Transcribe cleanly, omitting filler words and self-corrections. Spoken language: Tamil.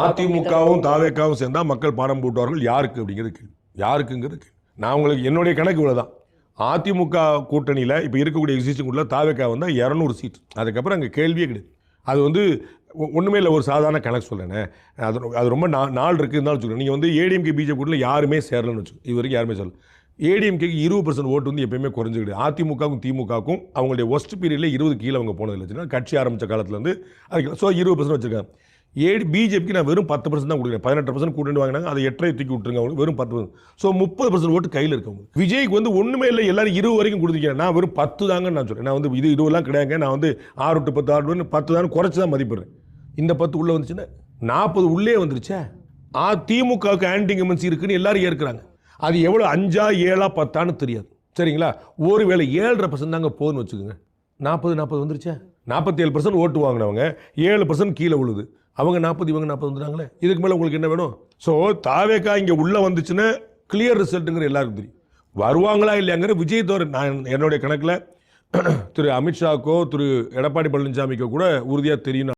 அதிமுகவும் தாவேக்காவும் சேர்ந்தா மக்கள் பாடம் போட்டுவார்கள் யாருக்கு அப்படிங்கிறது யாருக்குங்கிறது நான் உங்களுக்கு என்னுடைய கணக்கு இவ்வளவுதான். அதிமுக கூட்டணியில் இப்போ இருக்கக்கூடிய எக்ஸிஸ்டிங் கூட்டணியில் தாவேக்கா வந்தால் 200 சீட். அதுக்கப்புறம் அங்கே கேள்வியே கிடையாது. அது வந்து ஒன்றுமே இல்லை, ஒரு சாதாரண கணக்கு சொல்லேனே. அது ரொம்ப நாள் இருக்குதுன்னு வச்சுக்கோங்க. நீங்கள் வந்து ஏடிஎம்கே பிஜேபி கூட்டணியில் யாருமே சேரலன்னு வச்சுக்கோங்க. இது வரைக்கும் யாருமே சேரல. ஏடிஎம்கேக்கு 20% ஓட்டு வந்து எப்பயுமே குறைஞ்சிக்கிது. அதிமுகவுக்கும் திமுகவுக்கும் அவங்களுடைய ஒஸ்ட் பீரியடில் 20 கீழே அவங்க போனதில்லை வச்சுன்னா கட்சி ஆரம்பித்த காலத்துலேருந்து அதுக்கு ஸோ 20% வச்சுருக்காங்க. பிஜேபிக்கு நான் வெறும் 10% தான் கொடுக்குறேன். 18% கூட்டணி வாங்கினாங்க, அதை 8 தூக்கி விட்டுருங்க அவங்களுக்கு, வெறும் 10%. ஸோ 30% ஓட்டு கையில் இருக்கவங்க. விஜய்க்கு வந்து ஒன்றுமே இல்லை, எல்லாரும் 20 வரைக்கும் கொடுத்துருக்கேன். நான் வெறும் 10 தாங்கன்னு நான் சொல்கிறேன். நான் வந்து இதுவெல்லாம் கிடையாங்க. நான் வந்து 6 to 10 6 10 தான் குறைச்சி தான் மதிப்பிடுறேன். இந்த 10 உள்ளே வந்துச்சுன்னா 40 உள்ளே வந்துருச்சே. திமுகவுக்கு ஆன்டி இன்கம்பன்சி இருக்குன்னு எல்லாரும் ஏற்கிறாங்க. அது எவ்வளோ 5 7 10 தெரியாது, சரிங்களா? ஒருவேளை 7.5% தாங்க போதுன்னு வச்சுக்கோங்க. 40 வந்துருச்சே. 47% ஓட்டு வாங்கினவங்க 7% கீழே விழுது. அவங்க 40 இவங்க 40 வந்துட்டாங்களே. இதுக்கு மேலே உங்களுக்கு என்ன வேணும்? ஸோ தாவேக்கா இங்கே உள்ளே வந்துச்சுன்னா கிளியர் ரிசல்ட்டுங்கிற எல்லாருக்கும் தெரியும். வருவாங்களா இல்லையாங்கிற விஜய் தவிர நான் என்னுடைய கணக்கில் திரு அமித்ஷாக்கோ திரு எடப்பாடி பழனிசாமிக்கோ கூட உறுதியாக தெரியும்.